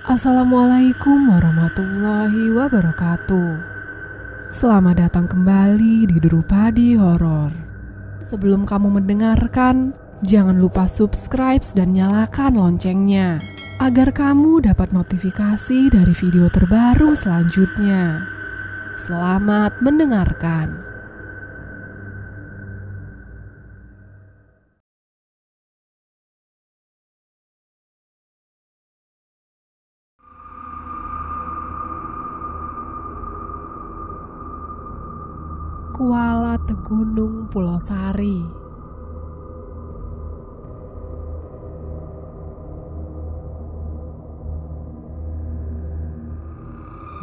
Assalamualaikum warahmatullahi wabarakatuh. Selamat datang kembali di Drupadi Horor. Sebelum kamu mendengarkan, jangan lupa subscribe dan nyalakan loncengnya agar kamu dapat notifikasi dari video terbaru selanjutnya. Selamat mendengarkan. Kuala Tegunung Pulau Sari.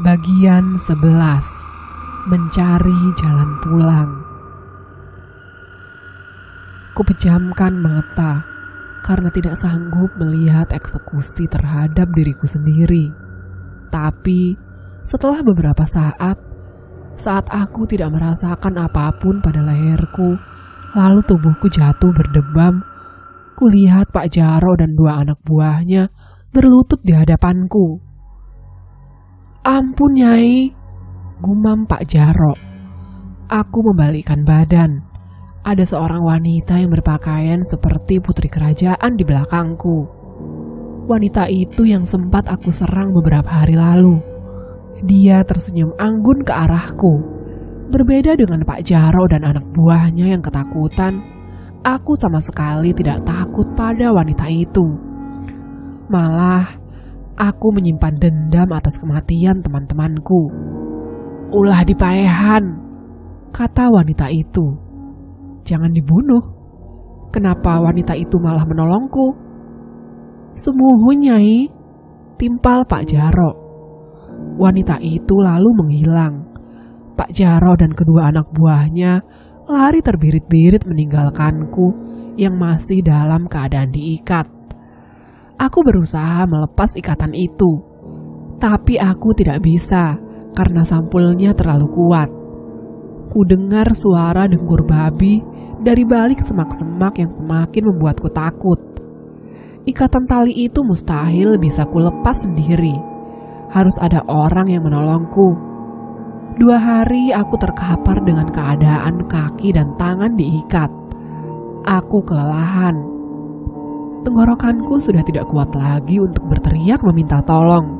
Bagian 11. Mencari jalan pulang. Kupejamkan mata karena tidak sanggup melihat eksekusi terhadap diriku sendiri. Tapi setelah beberapa saat aku tidak merasakan apapun pada leherku, lalu tubuhku jatuh berdebam, kulihat Pak Jaro dan dua anak buahnya berlutut di hadapanku. "Ampun, Nyai," gumam Pak Jaro. Aku membalikkan badan. Ada seorang wanita yang berpakaian seperti putri kerajaan di belakangku. Wanita itu yang sempat aku serang beberapa hari lalu. Dia tersenyum anggun ke arahku. Berbeda dengan Pak Jaro dan anak buahnya yang ketakutan, aku sama sekali tidak takut pada wanita itu. Malah, aku menyimpan dendam atas kematian teman-temanku. "Ulah dipaehan," kata wanita itu. "Jangan dibunuh." Kenapa wanita itu malah menolongku? "Sumuhun, Nyai," timpal Pak Jaro. Wanita itu lalu menghilang. Pak Jaro dan kedua anak buahnya lari terbirit-birit meninggalkanku yang masih dalam keadaan diikat. Aku berusaha melepas ikatan itu, tapi aku tidak bisa karena sampulnya terlalu kuat. Ku dengar suara dengkur babi dari balik semak-semak yang semakin membuatku takut. Ikatan tali itu mustahil bisa kulepas sendiri. Harus ada orang yang menolongku. 2 hari aku terkapar dengan keadaan kaki dan tangan diikat. Aku kelelahan. Tenggorokanku sudah tidak kuat lagi untuk berteriak meminta tolong.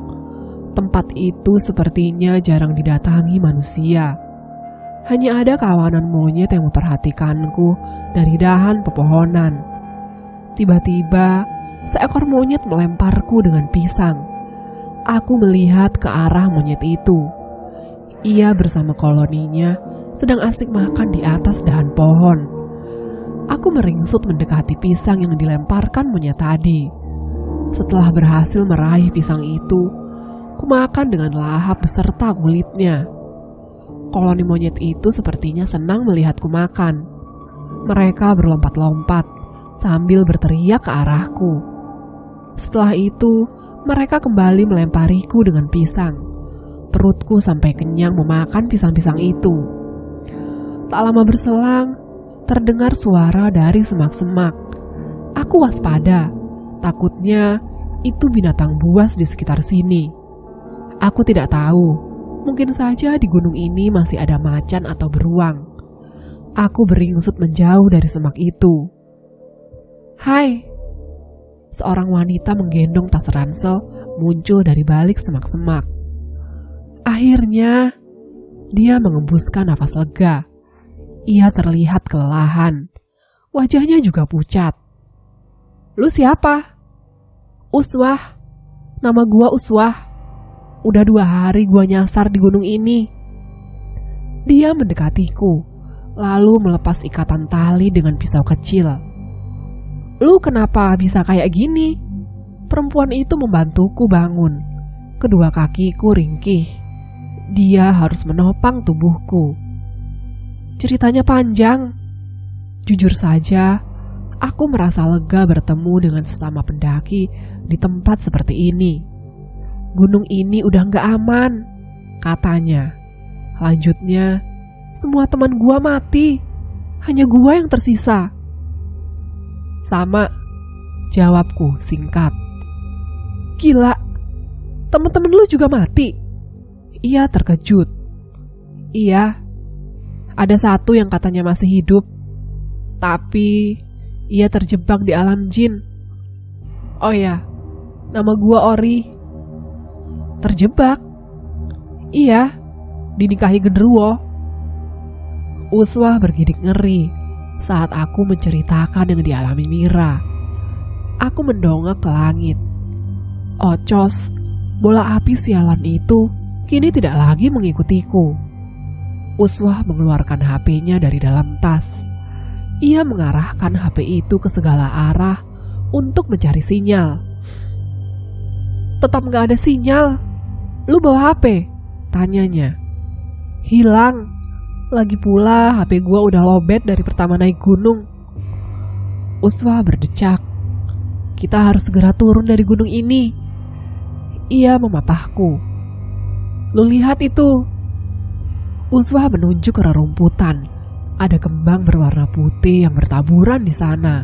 Tempat itu sepertinya jarang didatangi manusia. Hanya ada kawanan monyet yang memperhatikanku dari dahan pepohonan. Tiba-tiba, seekor monyet melemparku dengan pisang. Aku melihat ke arah monyet itu. Ia bersama koloninya sedang asik makan di atas dahan pohon. Aku meringsut mendekati pisang yang dilemparkan monyet tadi. Setelah berhasil meraih pisang itu, kumakan dengan lahap beserta kulitnya. Koloni monyet itu sepertinya senang melihatku makan. Mereka berlompat-lompat sambil berteriak ke arahku. Setelah itu, mereka kembali melempariku dengan pisang. Perutku sampai kenyang memakan pisang-pisang itu. Tak lama berselang, terdengar suara dari semak-semak. Aku waspada, takutnya itu binatang buas di sekitar sini. Aku tidak tahu, mungkin saja di gunung ini masih ada macan atau beruang. Aku beringsut menjauh dari semak itu. "Hai!" Seorang wanita menggendong tas ransel muncul dari balik semak-semak. Akhirnya, dia mengembuskan nafas lega. Ia terlihat kelelahan. Wajahnya juga pucat. "Lu siapa?" "Uswah. Nama gua Uswah. Udah 2 hari gua nyasar di gunung ini." Dia mendekatiku, lalu melepas ikatan tali dengan pisau kecil. "Lu kenapa bisa kayak gini?" Perempuan itu membantuku bangun. Kedua kakiku ringkih. Dia harus menopang tubuhku. Ceritanya panjang. Jujur saja, aku merasa lega bertemu dengan sesama pendaki di tempat seperti ini. "Gunung ini udah gak aman," katanya. Lanjutnya, "Semua teman gua mati. Hanya gua yang tersisa." "Sama," jawabku singkat. "Gila, Temen-temen lu juga mati? Ia terkejut. Iya, ada satu yang katanya masih hidup, tapi ia terjebak di alam jin. Oh ya, nama gua Ori. Terjebak? Iya, dinikahi genderuwo. Uswah bergidik ngeri saat aku menceritakan yang dialami Mira. Aku mendongak ke langit. Ocos, bola api sialan itu kini tidak lagi mengikutiku. Uswah mengeluarkan HP-nya dari dalam tas. Ia mengarahkan HP itu ke segala arah untuk mencari sinyal. Tetap gak ada sinyal. Lu bawa HP? Tanyanya. Hilang. Lagi pula HP gua udah lowbat dari pertama naik gunung. Uswah berdecak. Kita harus segera turun dari gunung ini. Ia memapahku. Lu lihat itu. Uswah menunjuk ke rerumputan. Ada kembang berwarna putih yang bertaburan di sana.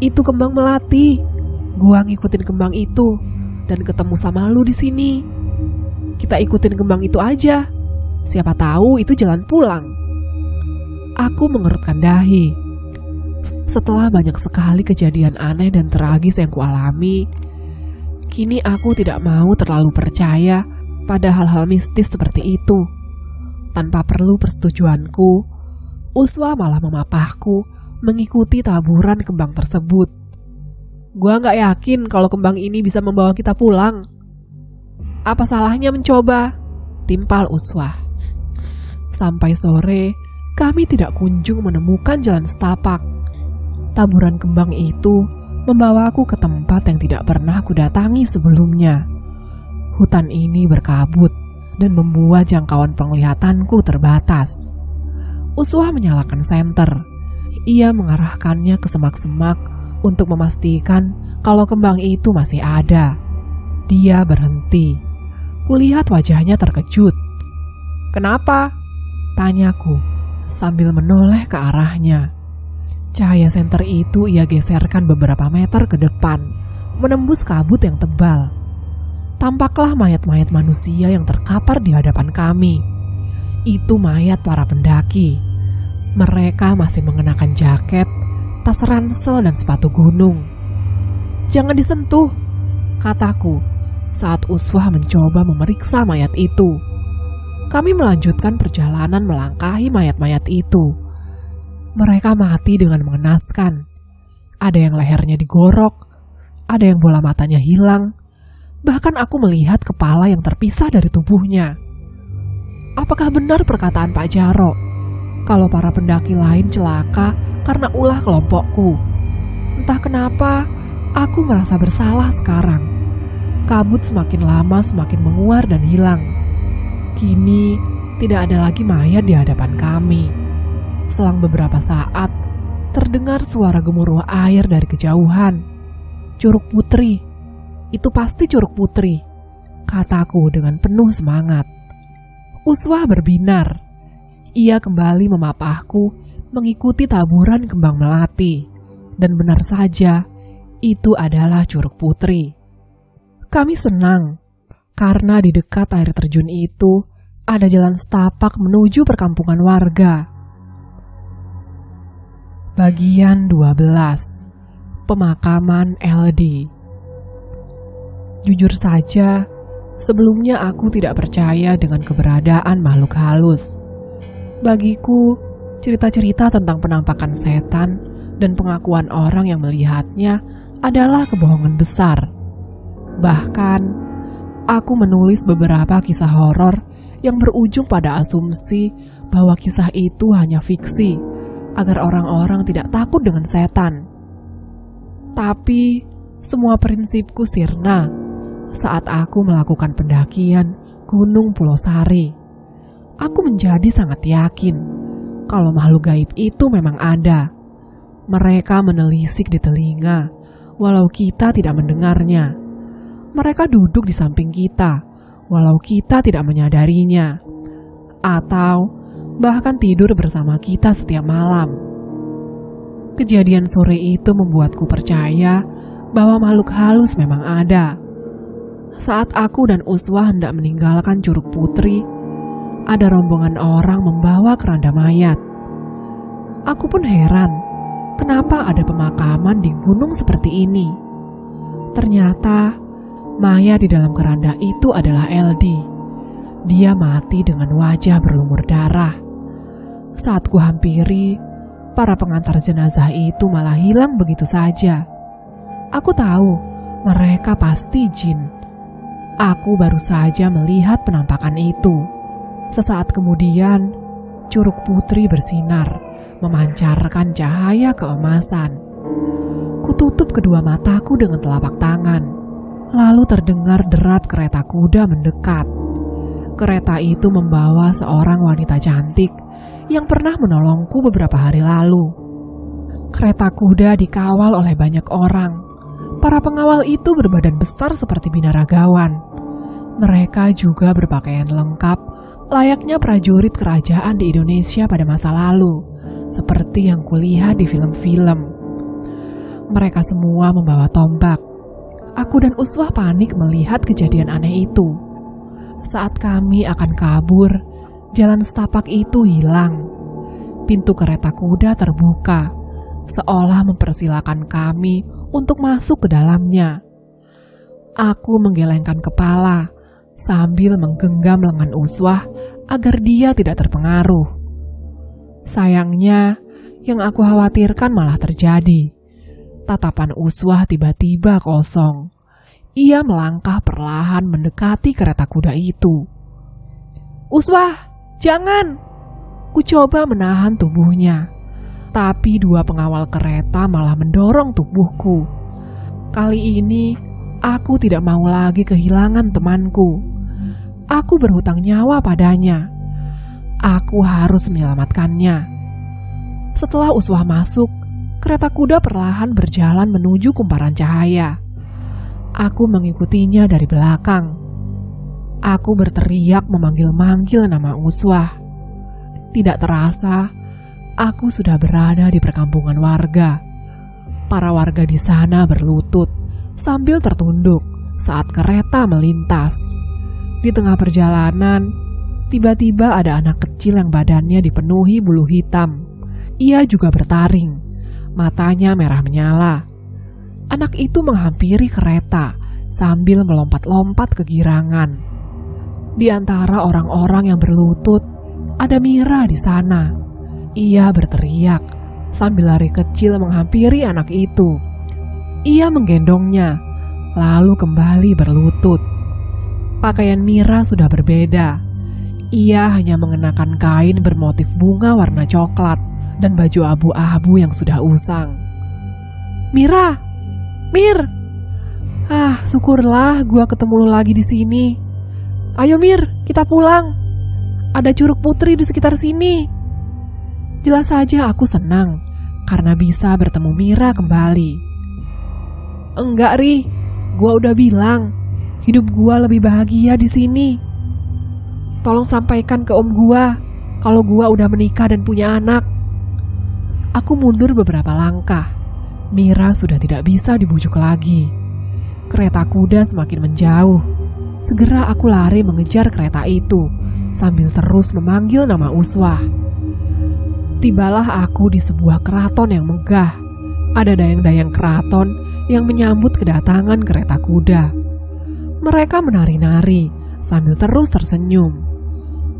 Itu kembang melati. Gua ngikutin kembang itu dan ketemu sama lu di sini. Kita ikutin kembang itu aja. Siapa tahu itu jalan pulang. Aku mengerutkan dahi. Setelah banyak sekali kejadian aneh dan tragis yang kualami, kini aku tidak mau terlalu percaya pada hal-hal mistis seperti itu. Tanpa perlu persetujuanku, Uswah malah memapahku mengikuti taburan kembang tersebut. Gua gak yakin kalau kembang ini bisa membawa kita pulang. Apa salahnya mencoba? Timpal Uswah. Sampai sore, kami tidak kunjung menemukan jalan setapak. Taburan kembang itu membawaku ke tempat yang tidak pernah kudatangi sebelumnya. Hutan ini berkabut dan membuat jangkauan penglihatanku terbatas. Uswah menyalakan senter. Ia mengarahkannya ke semak-semak untuk memastikan kalau kembang itu masih ada. Dia berhenti. Kulihat wajahnya terkejut. Kenapa? Tanyaku sambil menoleh ke arahnya. Cahaya senter itu ia geserkan beberapa meter ke depan, menembus kabut yang tebal. Tampaklah mayat-mayat manusia yang terkapar di hadapan kami. Itu mayat para pendaki. Mereka masih mengenakan jaket, tas ransel, dan sepatu gunung. Jangan disentuh, kataku saat Uswah mencoba memeriksa mayat itu. Kami melanjutkan perjalanan melangkahi mayat-mayat itu. Mereka mati dengan mengenaskan. Ada yang lehernya digorok, ada yang bola matanya hilang. Bahkan aku melihat kepala yang terpisah dari tubuhnya. Apakah benar perkataan Pak Jaro kalau para pendaki lain celaka karena ulah kelompokku? Entah kenapa aku merasa bersalah sekarang. Kabut semakin lama semakin menguar dan hilang. Kini tidak ada lagi mayat di hadapan kami. Selang beberapa saat terdengar suara gemuruh air dari kejauhan. Curug Putri. Itu pasti Curug Putri, kataku dengan penuh semangat. Uswah berbinar. Ia kembali memapahku mengikuti taburan kembang melati. Dan benar saja, itu adalah Curug Putri. Kami senang, karena di dekat air terjun itu ada jalan setapak menuju perkampungan warga. Bagian 12. Pemakaman LD. Jujur saja, sebelumnya aku tidak percaya dengan keberadaan makhluk halus. Bagiku, cerita-cerita tentang penampakan setan dan pengakuan orang yang melihatnya adalah kebohongan besar. Bahkan, aku menulis beberapa kisah horor yang berujung pada asumsi bahwa kisah itu hanya fiksi, agar orang-orang tidak takut dengan setan. Tapi, semua prinsipku sirna saat aku melakukan pendakian Gunung Pulau Sari. Aku menjadi sangat yakin kalau makhluk gaib itu memang ada. Mereka menelisik di telinga, walau kita tidak mendengarnya. Mereka duduk di samping kita, walau kita tidak menyadarinya. Atau bahkan tidur bersama kita setiap malam. Kejadian sore itu membuatku percaya bahwa makhluk halus memang ada. Saat aku dan Uswah hendak meninggalkan Curug Putri, ada rombongan orang membawa keranda mayat. Aku pun heran, kenapa ada pemakaman di gunung seperti ini. Ternyata mayat di dalam keranda itu adalah Eldi. Dia mati dengan wajah berlumur darah. Saat ku hampiri, para pengantar jenazah itu malah hilang begitu saja. Aku tahu mereka pasti jin. Aku baru saja melihat penampakan itu. Sesaat kemudian, Curug Putri bersinar, memancarkan cahaya keemasan. Kututup kedua mataku dengan telapak tangan. Lalu terdengar derap kereta kuda mendekat. Kereta itu membawa seorang wanita cantik yang pernah menolongku beberapa hari lalu. Kereta kuda dikawal oleh banyak orang. Para pengawal itu berbadan besar seperti binaragawan. Mereka juga berpakaian lengkap, layaknya prajurit kerajaan di Indonesia pada masa lalu, seperti yang kulihat di film-film. Mereka semua membawa tombak. Aku dan Uswah panik melihat kejadian aneh itu. Saat kami akan kabur, jalan setapak itu hilang. Pintu kereta kuda terbuka, seolah mempersilahkan kami untuk masuk ke dalamnya. Aku menggelengkan kepala sambil menggenggam lengan Uswah agar dia tidak terpengaruh. Sayangnya, yang aku khawatirkan malah terjadi. Tatapan Uswah tiba-tiba kosong. Ia melangkah perlahan mendekati kereta kuda itu. "Uswah, jangan!" Ku coba menahan tubuhnya. Tapi dua pengawal kereta malah mendorong tubuhku. Kali ini, aku tidak mau lagi kehilangan temanku. Aku berhutang nyawa padanya. Aku harus menyelamatkannya. Setelah Uswah masuk, kereta kuda perlahan berjalan menuju kumparan cahaya. Aku mengikutinya dari belakang. Aku berteriak memanggil-manggil nama Uswah. Tidak terasa, aku sudah berada di perkampungan warga. Para warga di sana berlutut sambil tertunduk saat kereta melintas. Di tengah perjalanan, tiba-tiba ada anak kecil yang badannya dipenuhi bulu hitam. Ia juga bertaring, matanya merah menyala. Anak itu menghampiri kereta sambil melompat-lompat kegirangan. Di antara orang-orang yang berlutut, ada Mira di sana. Ia berteriak sambil lari kecil menghampiri anak itu. Ia menggendongnya, lalu kembali berlutut. Pakaian Mira sudah berbeda. Ia hanya mengenakan kain bermotif bunga warna coklat dan baju abu-abu yang sudah usang. "Mira! Mir! Syukurlah gua ketemu lo lagi di sini. Ayo Mir, kita pulang. Ada Curug Putri di sekitar sini." Jelas saja aku senang karena bisa bertemu Mira kembali. "Enggak, Ri. Gua udah bilang, hidup gua lebih bahagia di sini. Tolong sampaikan ke om gua kalau gua udah menikah dan punya anak." Aku mundur beberapa langkah. Mira sudah tidak bisa dibujuk lagi. Kereta kuda semakin menjauh. Segera aku lari mengejar kereta itu sambil terus memanggil nama Uswah. Tibalah aku di sebuah keraton yang megah. Ada dayang-dayang keraton yang menyambut kedatangan kereta kuda. Mereka menari-nari sambil terus tersenyum.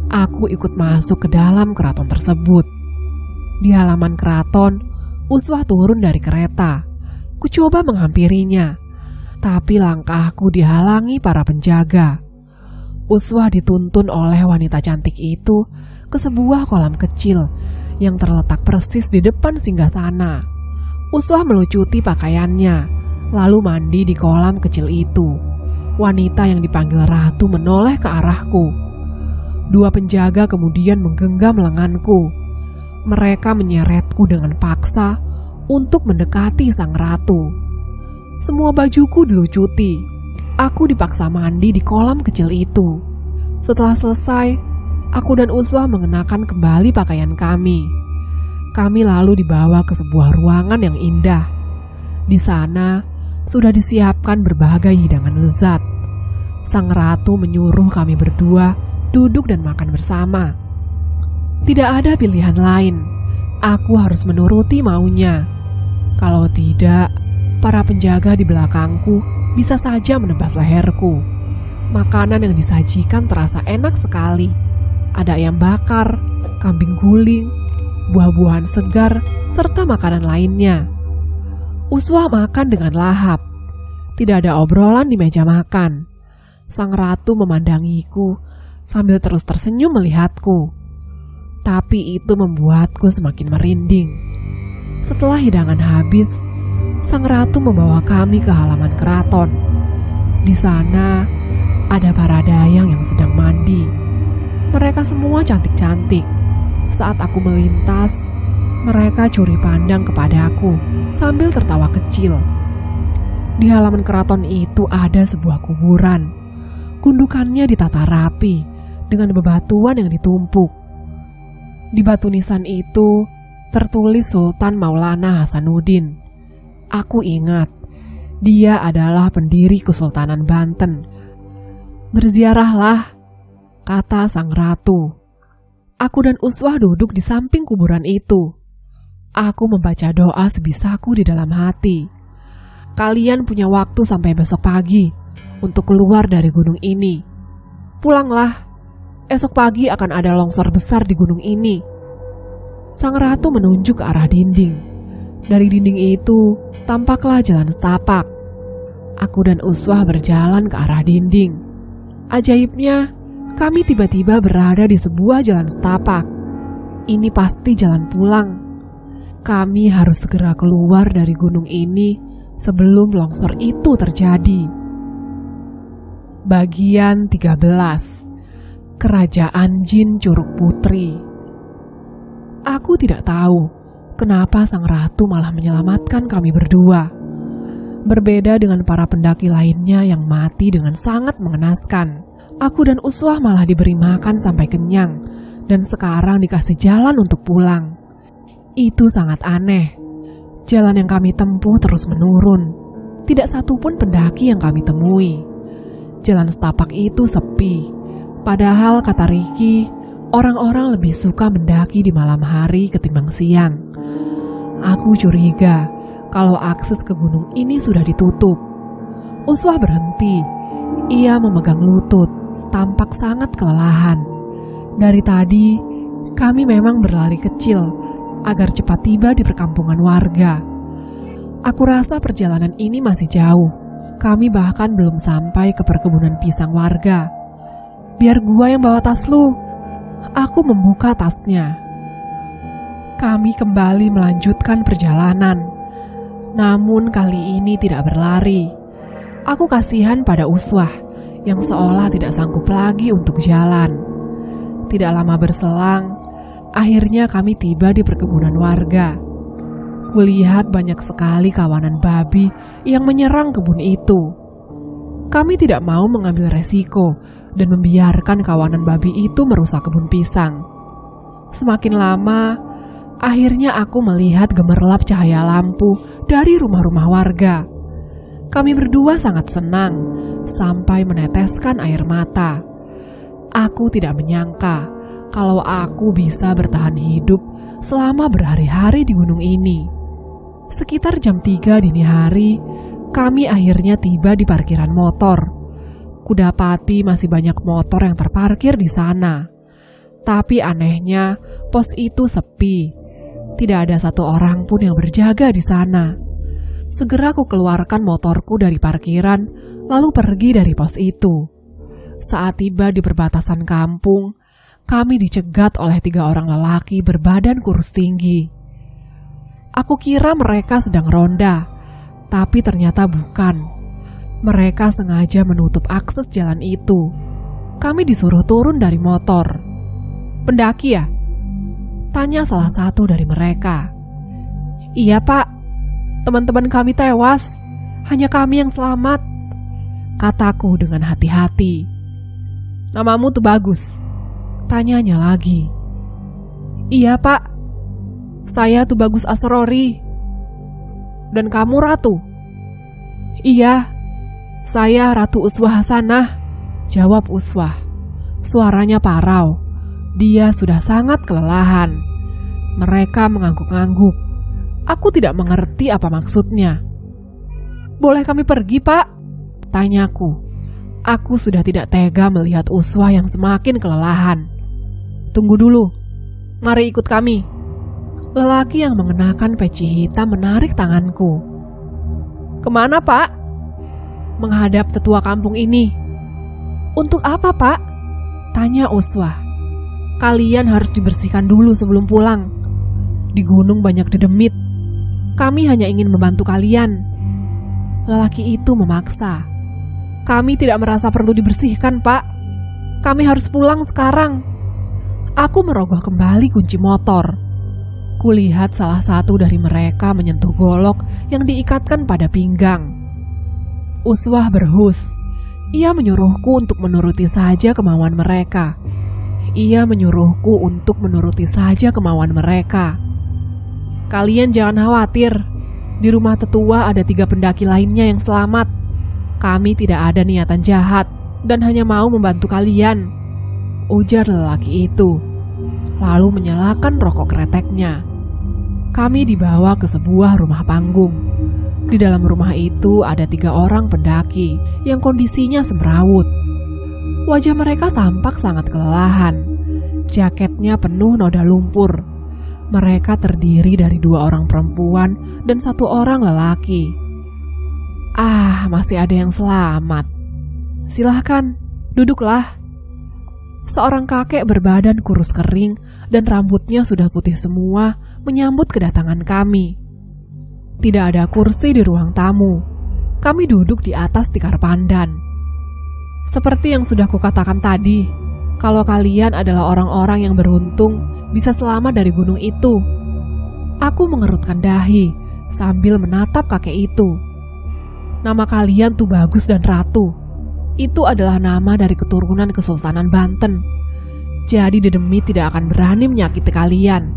Aku ikut masuk ke dalam keraton tersebut. Di halaman keraton, Uswah turun dari kereta. Ku coba menghampirinya, tapi langkahku dihalangi para penjaga. Uswah dituntun oleh wanita cantik itu ke sebuah kolam kecil yang terletak persis di depan singgasana. Uswah melucuti pakaiannya, lalu mandi di kolam kecil itu. Wanita yang dipanggil ratu menoleh ke arahku. Dua penjaga kemudian menggenggam lenganku. Mereka menyeretku dengan paksa untuk mendekati sang ratu. Semua bajuku dilucuti. Aku dipaksa mandi di kolam kecil itu. Setelah selesai, aku dan Uswah mengenakan kembali pakaian kami. Kami lalu dibawa ke sebuah ruangan yang indah. Di sana sudah disiapkan berbagai hidangan lezat. sang ratu menyuruh kami berdua duduk dan makan bersama. Tidak ada pilihan lain, aku harus menuruti maunya. Kalau tidak, para penjaga di belakangku bisa saja menebas leherku. Makanan yang disajikan terasa enak sekali. Ada ayam bakar, kambing guling, buah-buahan segar, serta makanan lainnya. Uswah makan dengan lahap. Tidak ada obrolan di meja makan. Sang ratu memandangiku sambil terus tersenyum melihatku. Tapi itu membuatku semakin merinding. Setelah hidangan habis, sang ratu membawa kami ke halaman keraton. Di sana ada para dayang yang sedang mandi. Mereka semua cantik-cantik. Saat aku melintas, mereka curi pandang kepadaku sambil tertawa kecil. Di halaman keraton itu ada sebuah kuburan. Gundukannya ditata rapi dengan bebatuan yang ditumpuk. Di batu nisan itu tertulis Sultan Maulana Hasanuddin. Aku ingat, dia adalah pendiri Kesultanan Banten. Berziarahlah, kata sang ratu. Aku dan Uswah duduk di samping kuburan itu. Aku membaca doa sebisaku di dalam hati. Kalian punya waktu sampai besok pagi untuk keluar dari gunung ini. Pulanglah, esok pagi akan ada longsor besar di gunung ini. Sang ratu menunjuk ke arah dinding. Dari dinding itu tampaklah jalan setapak. Aku dan Uswah berjalan ke arah dinding. Ajaibnya, kami tiba-tiba berada di sebuah jalan setapak. Ini pasti jalan pulang. Kami harus segera keluar dari gunung ini sebelum longsor itu terjadi. Bagian 13. Kerajaan Jin Curug Putri. Aku tidak tahu kenapa sang ratu malah menyelamatkan kami berdua. Berbeda dengan para pendaki lainnya yang mati dengan sangat mengenaskan. Aku dan Uswah malah diberi makan sampai kenyang dan sekarang dikasih jalan untuk pulang. Itu sangat aneh. Jalan yang kami tempuh terus menurun. Tidak satupun pendaki yang kami temui. Jalan setapak itu sepi. Padahal kata Ricky, orang-orang lebih suka mendaki di malam hari ketimbang siang. Aku curiga kalau akses ke gunung ini sudah ditutup. Uswah berhenti. Ia memegang lutut, tampak sangat kelelahan. Dari tadi, kami memang berlari kecil agar cepat tiba di perkampungan warga. Aku rasa perjalanan ini masih jauh. Kami bahkan belum sampai ke perkebunan pisang warga. Biar gua yang bawa tas lu. Aku membuka tasnya. Kami kembali melanjutkan perjalanan. Namun kali ini tidak berlari. Aku kasihan pada Uswah yang seolah tidak sanggup lagi untuk jalan. Tidak lama berselang, akhirnya kami tiba di perkebunan warga. Kulihat banyak sekali kawanan babi yang menyerang kebun itu. Kami tidak mau mengambil resiko dan membiarkan kawanan babi itu merusak kebun pisang. Semakin lama, akhirnya aku melihat gemerlap cahaya lampu dari rumah-rumah warga. Kami berdua sangat senang sampai meneteskan air mata. Aku tidak menyangka kalau aku bisa bertahan hidup selama berhari-hari di gunung ini. Sekitar jam 3 dini hari, kami akhirnya tiba di parkiran motor. Kudapati masih banyak motor yang terparkir di sana. Tapi anehnya, pos itu sepi. Tidak ada satu orang pun yang berjaga di sana. Segera aku keluarkan motorku dari parkiran, lalu pergi dari pos itu. Saat tiba di perbatasan kampung, kami dicegat oleh 3 orang lelaki berbadan kurus tinggi. Aku kira mereka sedang ronda, tapi ternyata bukan. Mereka sengaja menutup akses jalan itu. Kami disuruh turun dari motor. "Pendaki ya?" tanya salah satu dari mereka. "Iya pak, teman-teman kami tewas, hanya kami yang selamat," kataku dengan hati-hati. "Namamu tuh bagus?" tanyanya lagi. "Iya pak, saya tuh Bagus Asrori." "Dan kamu Ratu?" "Iya, saya Ratu Uswah Hasanah," jawab Uswah. Suaranya parau. Dia sudah sangat kelelahan. Mereka mengangguk-angguk. Aku tidak mengerti apa maksudnya. Boleh kami pergi, Pak? Tanyaku. Aku sudah tidak tega melihat Uswah yang semakin kelelahan. Tunggu dulu. Mari ikut kami. Lelaki yang mengenakan peci hitam menarik tanganku. Kemana, Pak? Menghadap tetua kampung ini. Untuk apa, Pak? Tanya Uswah. Kalian harus dibersihkan dulu sebelum pulang. Di gunung banyak dedemit. Kami hanya ingin membantu kalian. Lelaki itu memaksa. Kami tidak merasa perlu dibersihkan, Pak. Kami harus pulang sekarang. Aku merogoh kembali kunci motor. Kulihat salah satu dari mereka menyentuh golok yang diikatkan pada pinggang. Uswah berhus. Ia menyuruhku untuk menuruti saja kemauan mereka. Kalian jangan khawatir. Di rumah tetua ada 3 pendaki lainnya yang selamat. Kami tidak ada niatan jahat dan hanya mau membantu kalian, ujar lelaki itu. Lalu menyalakan rokok kreteknya. Kami dibawa ke sebuah rumah panggung. Di dalam rumah itu ada 3 orang pendaki yang kondisinya semrawut. Wajah mereka tampak sangat kelelahan. Jaketnya penuh noda lumpur. Mereka terdiri dari 2 orang perempuan dan 1 orang lelaki. Masih ada yang selamat. Silahkan, duduklah. Seorang kakek berbadan kurus kering dan rambutnya sudah putih semua menyambut kedatangan kami. Tidak ada kursi di ruang tamu. Kami duduk di atas tikar pandan. Seperti yang sudah kukatakan tadi, kalau kalian adalah orang-orang yang beruntung bisa selamat dari gunung itu. Aku mengerutkan dahi sambil menatap kakek itu. Nama kalian Tubagus dan Ratu. Itu adalah nama dari keturunan Kesultanan Banten. Jadi Dedemit tidak akan berani menyakiti kalian.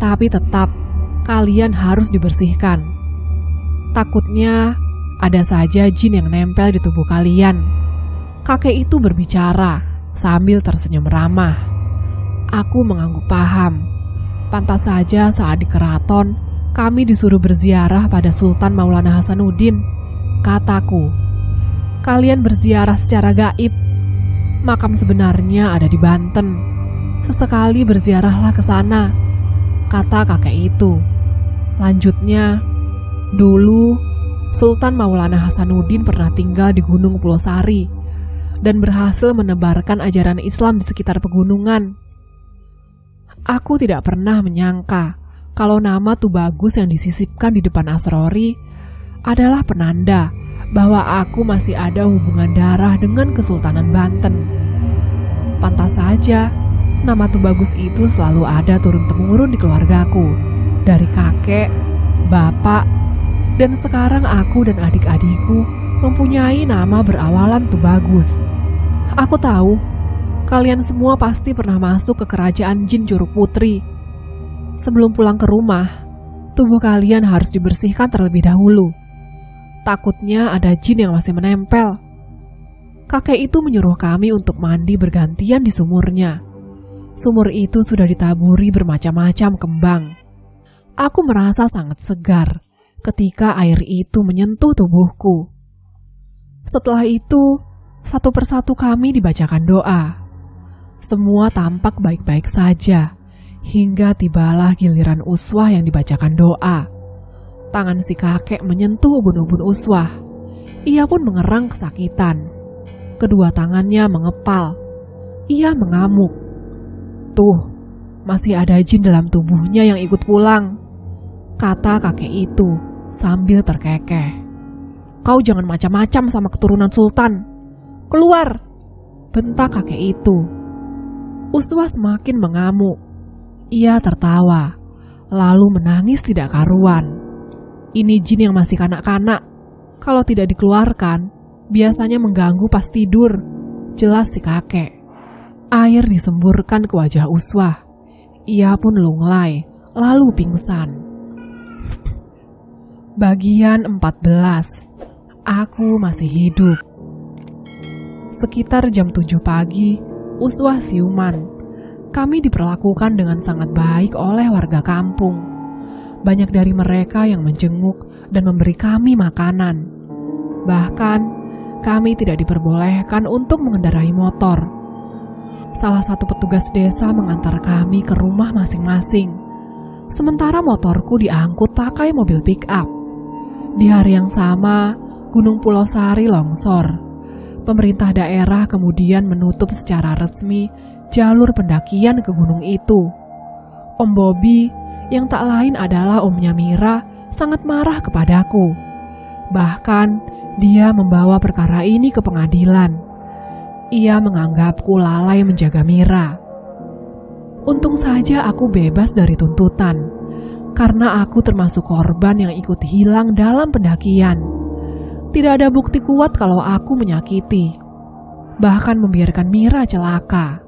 Tapi tetap, kalian harus dibersihkan. Takutnya ada saja jin yang nempel di tubuh kalian. Kakek itu berbicara sambil tersenyum ramah. Aku mengangguk paham. Pantas saja saat di keraton, kami disuruh berziarah pada Sultan Maulana Hasanuddin, kataku. Kalian berziarah secara gaib. Makam sebenarnya ada di Banten. Sesekali berziarahlah ke sana, kata kakek itu. Lanjutnya, dulu Sultan Maulana Hasanuddin pernah tinggal di Gunung Pulau Sari dan berhasil menebarkan ajaran Islam di sekitar pegunungan. Aku tidak pernah menyangka kalau nama Tubagus yang disisipkan di depan Asrori adalah penanda bahwa aku masih ada hubungan darah dengan Kesultanan Banten. Pantas saja, nama Tubagus itu selalu ada turun-temurun di keluargaku, dari kakek, bapak, dan sekarang aku dan adik-adikku mempunyai nama berawalan Tubagus. Aku tahu, kalian semua pasti pernah masuk ke kerajaan jin Curug Putri. Sebelum pulang ke rumah, tubuh kalian harus dibersihkan terlebih dahulu. Takutnya ada jin yang masih menempel. Kakek itu menyuruh kami untuk mandi bergantian di sumurnya. Sumur itu sudah ditaburi bermacam-macam kembang. Aku merasa sangat segar ketika air itu menyentuh tubuhku. Setelah itu, satu persatu kami dibacakan doa. Semua tampak baik-baik saja, hingga tibalah giliran Uswah yang dibacakan doa. Tangan si kakek menyentuh ubun-ubun Uswah. Ia pun mengerang kesakitan. Kedua tangannya mengepal. Ia mengamuk. Tuh, masih ada jin dalam tubuhnya yang ikut pulang, kata kakek itu sambil terkekeh. Kau jangan macam-macam sama keturunan sultan. Keluar, bentak kakek itu. Uswah semakin mengamuk. Ia tertawa, lalu menangis tidak karuan. Ini jin yang masih kanak-kanak. Kalau tidak dikeluarkan, biasanya mengganggu pas tidur, jelas si kakek. Air disemburkan ke wajah Uswah. Ia pun lunglai, lalu pingsan. Bagian 14. Aku masih hidup. Sekitar jam 7 pagi, uswah siuman. Kami diperlakukan dengan sangat baik oleh warga kampung. Banyak dari mereka yang menjenguk dan memberi kami makanan. Bahkan, kami tidak diperbolehkan untuk mengendarai motor. Salah satu petugas desa mengantar kami ke rumah masing-masing. Sementara motorku diangkut pakai mobil pick-up. Di hari yang sama, Gunung Pulau Sari longsor. Pemerintah daerah kemudian menutup secara resmi jalur pendakian ke gunung itu. Om Bobi, yang tak lain adalah omnya Mira, sangat marah kepadaku. Bahkan, dia membawa perkara ini ke pengadilan. Ia menganggapku lalai menjaga Mira. Untung saja aku bebas dari tuntutan, karena aku termasuk korban yang ikut hilang dalam pendakian. Tidak ada bukti kuat kalau aku menyakiti, bahkan membiarkan Mira celaka.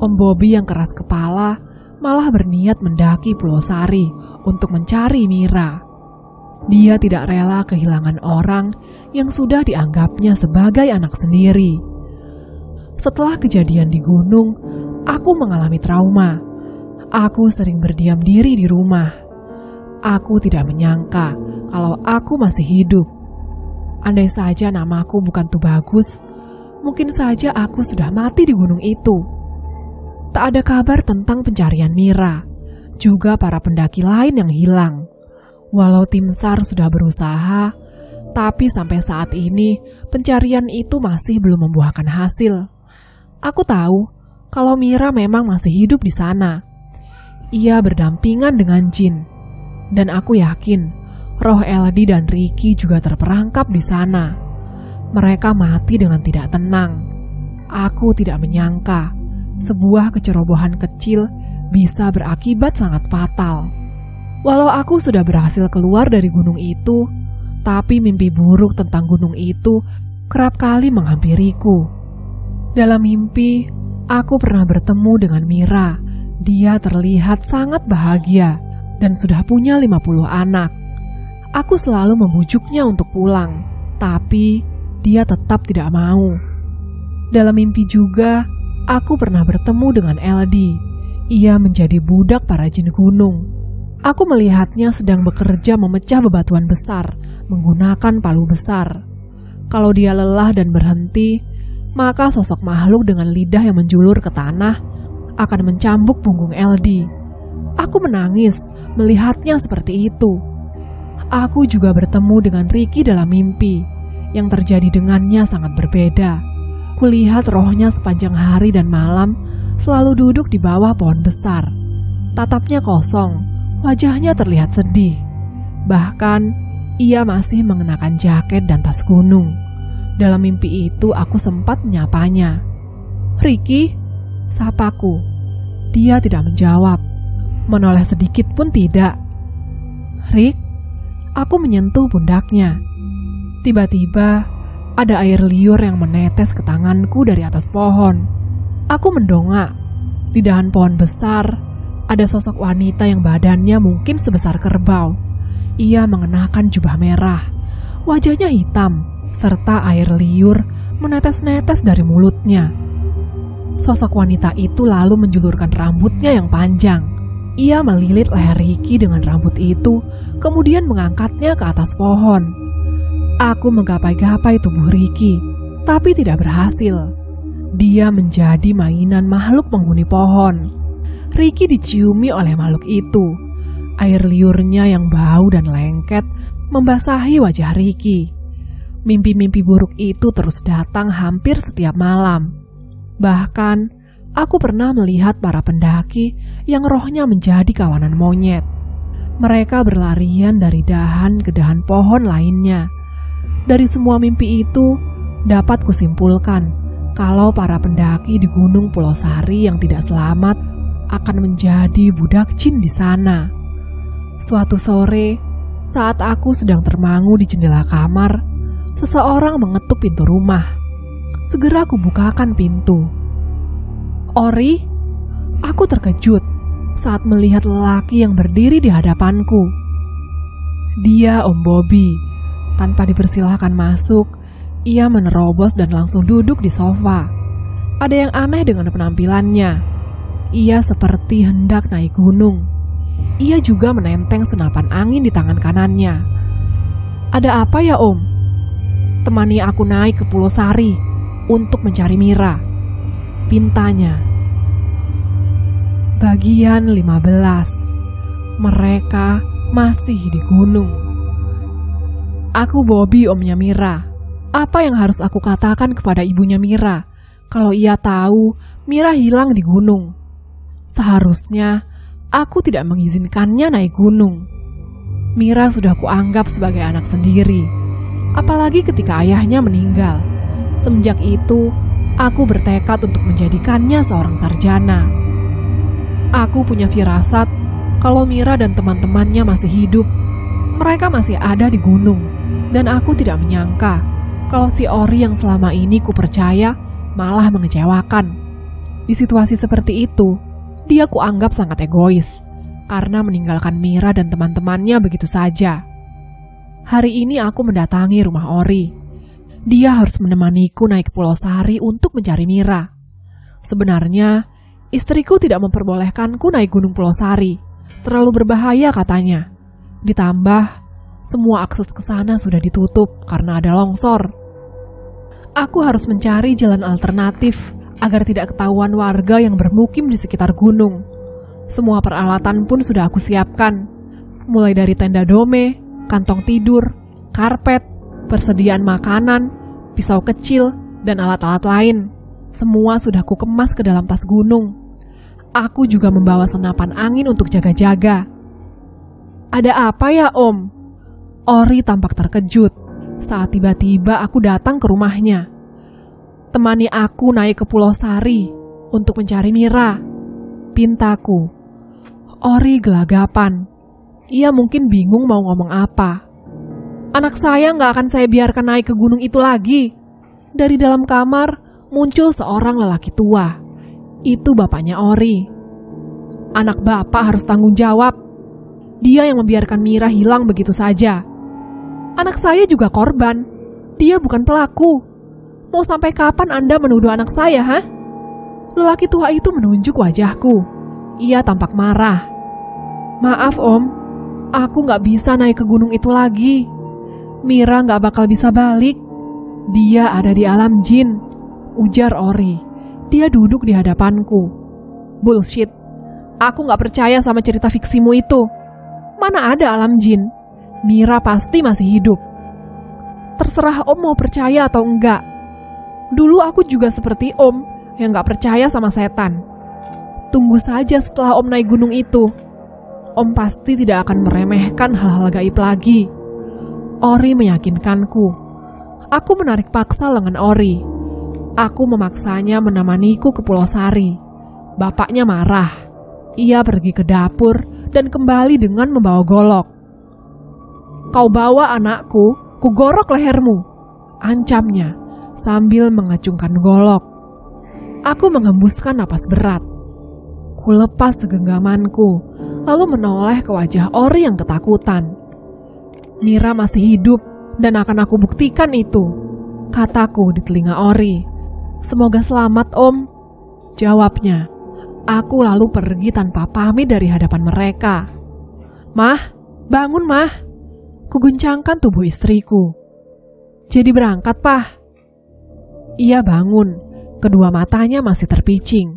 Om Bobi yang keras kepala malah berniat mendaki Pulau Sari untuk mencari Mira. Dia tidak rela kehilangan orang yang sudah dianggapnya sebagai anak sendiri. Setelah kejadian di gunung, aku mengalami trauma. Aku sering berdiam diri di rumah. Aku tidak menyangka kalau aku masih hidup. Andai saja namaku bukan Tubagus, mungkin saja aku sudah mati di gunung itu. Tak ada kabar tentang pencarian Mira, juga para pendaki lain yang hilang. Walau tim SAR sudah berusaha, tapi sampai saat ini pencarian itu masih belum membuahkan hasil. Aku tahu kalau Mira memang masih hidup di sana. Ia berdampingan dengan jin, dan aku yakin roh Eldi dan Ricky juga terperangkap di sana. Mereka mati dengan tidak tenang. Aku tidak menyangka sebuah kecerobohan kecil bisa berakibat sangat fatal. Walau aku sudah berhasil keluar dari gunung itu, tapi mimpi buruk tentang gunung itu kerap kali menghampiriku. Dalam mimpi, aku pernah bertemu dengan Mira. Dia terlihat sangat bahagia dan sudah punya 50 anak. Aku selalu membujuknya untuk pulang, tapi dia tetap tidak mau. Dalam mimpi juga, aku pernah bertemu dengan Eldi. Ia menjadi budak para jin gunung. Aku melihatnya sedang bekerja memecah bebatuan besar menggunakan palu besar. Kalau dia lelah dan berhenti, maka sosok makhluk dengan lidah yang menjulur ke tanah akan mencambuk punggung Eldi. Aku menangis melihatnya seperti itu. Aku juga bertemu dengan Ricky dalam mimpi. Yang terjadi dengannya sangat berbeda. Kulihat rohnya sepanjang hari dan malam selalu duduk di bawah pohon besar. Tatapnya kosong, wajahnya terlihat sedih. Bahkan, ia masih mengenakan jaket dan tas gunung. Dalam mimpi itu aku sempat menyapanya. "Ricky?" sapaku. Dia tidak menjawab, menoleh sedikit pun tidak. "Rick?" Aku menyentuh pundaknya. Tiba-tiba, ada air liur yang menetes ke tanganku dari atas pohon. Aku mendongak. Di dahan pohon besar, ada sosok wanita yang badannya mungkin sebesar kerbau. Ia mengenakan jubah merah. Wajahnya hitam, serta air liur menetes-netes dari mulutnya. Sosok wanita itu lalu menjulurkan rambutnya yang panjang. Ia melilit leher Ricky dengan rambut itu, kemudian mengangkatnya ke atas pohon. Aku menggapai-gapai tubuh Ricky, tapi tidak berhasil. Dia menjadi mainan makhluk penghuni pohon. Ricky diciumi oleh makhluk itu. Air liurnya yang bau dan lengket membasahi wajah Ricky. Mimpi-mimpi buruk itu terus datang hampir setiap malam. Bahkan, aku pernah melihat para pendaki yang rohnya menjadi kawanan monyet. Mereka berlarian dari dahan ke dahan pohon lainnya. Dari semua mimpi itu, dapat kusimpulkan kalau para pendaki di Gunung Pulau Sari yang tidak selamat akan menjadi budak jin di sana. Suatu sore, saat aku sedang termangu di jendela kamar, seseorang mengetuk pintu rumah. Segera kubukakan pintu. "Ori?" Aku terkejut saat melihat lelaki yang berdiri di hadapanku. Dia Om Bobi. Tanpa dipersilahkan masuk, Ia menerobos dan langsung duduk di sofa. Ada yang aneh dengan penampilannya. Ia seperti hendak naik gunung. Ia juga menenteng senapan angin di tangan kanannya. "Ada apa ya, Om?" "Temani aku naik ke Pulau Sari untuk mencari Mira," pintanya. Bagian 15. Mereka masih di gunung. "Aku Bobby, omnya Mira. Apa yang harus aku katakan kepada ibunya Mira kalau ia tahu Mira hilang di gunung? Seharusnya aku tidak mengizinkannya naik gunung. Mira sudah kuanggap sebagai anak sendiri, apalagi ketika ayahnya meninggal. Semenjak itu, aku bertekad untuk menjadikannya seorang sarjana. Aku punya firasat kalau Mira dan teman-temannya masih hidup. Mereka masih ada di gunung, dan aku tidak menyangka kalau si Ori yang selama ini kupercaya malah mengecewakan. Di situasi seperti itu, dia kuanggap sangat egois karena meninggalkan Mira dan teman-temannya begitu saja. Hari ini aku mendatangi rumah Ori. Dia harus menemaniku naik ke Pulau Sari untuk mencari Mira. Sebenarnya, istriku tidak memperbolehkanku naik Gunung Pulau Sari. Terlalu berbahaya katanya. Ditambah, semua akses ke sana sudah ditutup karena ada longsor. Aku harus mencari jalan alternatif agar tidak ketahuan warga yang bermukim di sekitar gunung. Semua peralatan pun sudah aku siapkan, mulai dari tenda dome, kantong tidur, karpet, persediaan makanan, pisau kecil, dan alat-alat lain. Semua sudah ku kemas ke dalam tas gunung. Aku juga membawa senapan angin untuk jaga-jaga. "Ada apa ya, Om?" Ori tampak terkejut saat tiba-tiba aku datang ke rumahnya. "Temani aku naik ke Pulau Sari untuk mencari Mira," pintaku. Ori gelagapan. Ia mungkin bingung mau ngomong apa. "Anak saya nggak akan saya biarkan naik ke gunung itu lagi." Dari dalam kamar muncul seorang lelaki tua. Itu bapaknya Ori. "Anak bapak harus tanggung jawab. Dia yang membiarkan Mira hilang begitu saja. Anak saya juga korban. Dia bukan pelaku. Mau sampai kapan Anda menuduh anak saya, ha?" Lelaki tua itu menunjuk wajahku. Ia tampak marah. "Maaf, Om. Aku gak bisa naik ke gunung itu lagi. Mira gak bakal bisa balik. Dia ada di alam jin," ujar Ori. Dia duduk di hadapanku. "Bullshit. Aku gak percaya sama cerita fiksimu itu. Mana ada alam jin? Mira pasti masih hidup." "Terserah Om mau percaya atau enggak. Dulu aku juga seperti Om yang gak percaya sama setan. Tunggu saja setelah Om naik gunung itu. Om pasti tidak akan meremehkan hal-hal gaib lagi." Ori meyakinkanku. Aku menarik paksa lengan Ori. Aku memaksanya menemaniku ke Pulau Sari. Bapaknya marah. Ia pergi ke dapur dan kembali dengan membawa golok. "Kau bawa anakku, kugorok lehermu," ancamnya sambil mengacungkan golok. Aku menghembuskan napas berat. Kulepas segenggamanku, lalu menoleh ke wajah Ori yang ketakutan. "Mira masih hidup dan akan aku buktikan itu," kataku di telinga Ori. "Semoga selamat, Om," jawabnya. Aku lalu pergi tanpa pamit dari hadapan mereka. "Mah, bangun, Mah." Kuguncangkan tubuh istriku. "Jadi berangkat, Pah?" Ia bangun, kedua matanya masih terpicing.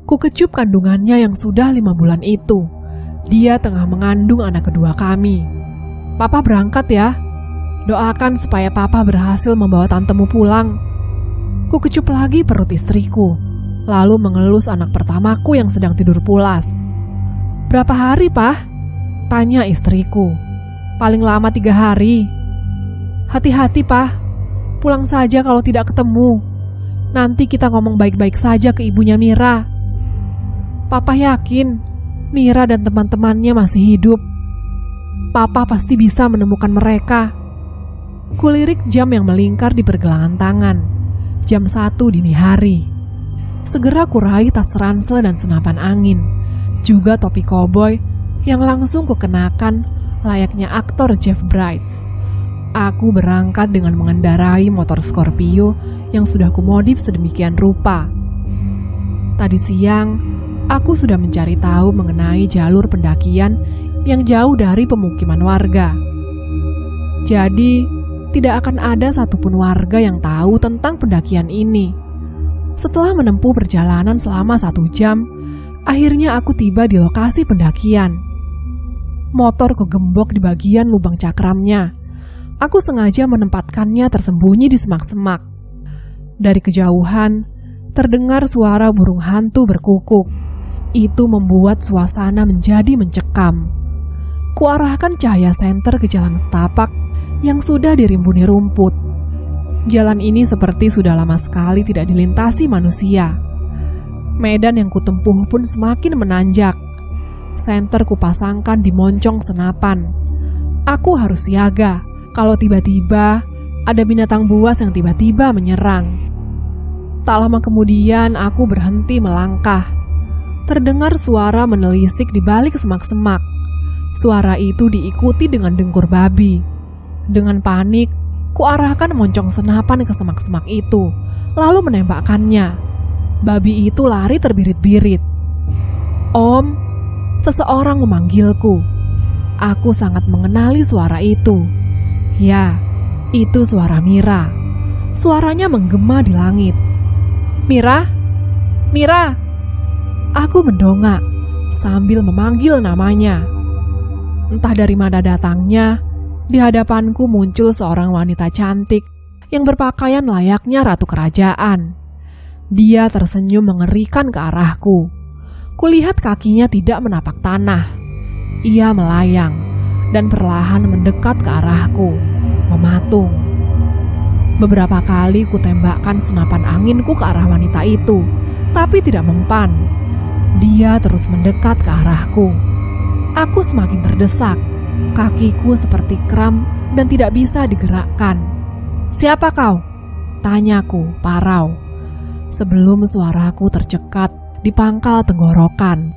Kukecup kandungannya yang sudah 5 bulan itu. Dia tengah mengandung anak kedua kami. "Papa berangkat ya. Doakan supaya Papa berhasil membawa tantemu pulang." Kukecup lagi perut istriku, lalu mengelus anak pertamaku yang sedang tidur pulas. "Berapa hari, Pah?" tanya istriku. "Paling lama 3 hari. Hati-hati, Pah. Pulang saja kalau tidak ketemu. Nanti kita ngomong baik-baik saja ke ibunya Mira." "Papa yakin Mira dan teman-temannya masih hidup. Papa pasti bisa menemukan mereka." Kulirik jam yang melingkar di pergelangan tangan. Jam 1 dini hari. Segera kuraih tas ransel dan senapan angin, juga topi koboi yang langsung kukenakan layaknya aktor Jeff Bridges. Aku berangkat dengan mengendarai motor Scorpio yang sudah kumodif sedemikian rupa. Tadi siang, aku sudah mencari tahu mengenai jalur pendakian yang jauh dari pemukiman warga. Jadi, tidak akan ada satupun warga yang tahu tentang pendakian ini. Setelah menempuh perjalanan selama 1 jam, akhirnya aku tiba di lokasi pendakian. Motor kegembok di bagian lubang cakramnya. Aku sengaja menempatkannya tersembunyi di semak-semak. Dari kejauhan, terdengar suara burung hantu berkukuk. Itu membuat suasana menjadi mencekam. Kuarahkan cahaya senter ke jalan setapak yang sudah dirimbuni rumput. Jalan ini seperti sudah lama sekali tidak dilintasi manusia. Medan yang kutempuh pun semakin menanjak. Senter kupasangkan di moncong senapan. Aku harus siaga kalau tiba-tiba ada binatang buas yang tiba-tiba menyerang. Tak lama kemudian aku berhenti melangkah. Terdengar suara menelisik di balik semak-semak. Suara itu diikuti dengan dengkur babi. Dengan panik, kuarahkan moncong senapan ke semak-semak itu, lalu menembakkannya. Babi itu lari terbirit-birit. "Om," seseorang memanggilku. Aku sangat mengenali suara itu. Ya, itu suara Mira. Suaranya menggema di langit. "Mira? Mira!" Aku mendongak sambil memanggil namanya. Entah dari mana datangnya, di hadapanku muncul seorang wanita cantik yang berpakaian layaknya ratu kerajaan. Dia tersenyum mengerikan ke arahku. Kulihat kakinya tidak menapak tanah. Ia melayang dan perlahan mendekat ke arahku, mematung. Beberapa kali kutembakkan senapan anginku ke arah wanita itu, tapi tidak mempan. Dia terus mendekat ke arahku. Aku semakin terdesak. Kakiku seperti kram dan tidak bisa digerakkan. "Siapa kau?" tanyaku parau, sebelum suaraku tercekat di pangkal tenggorokan.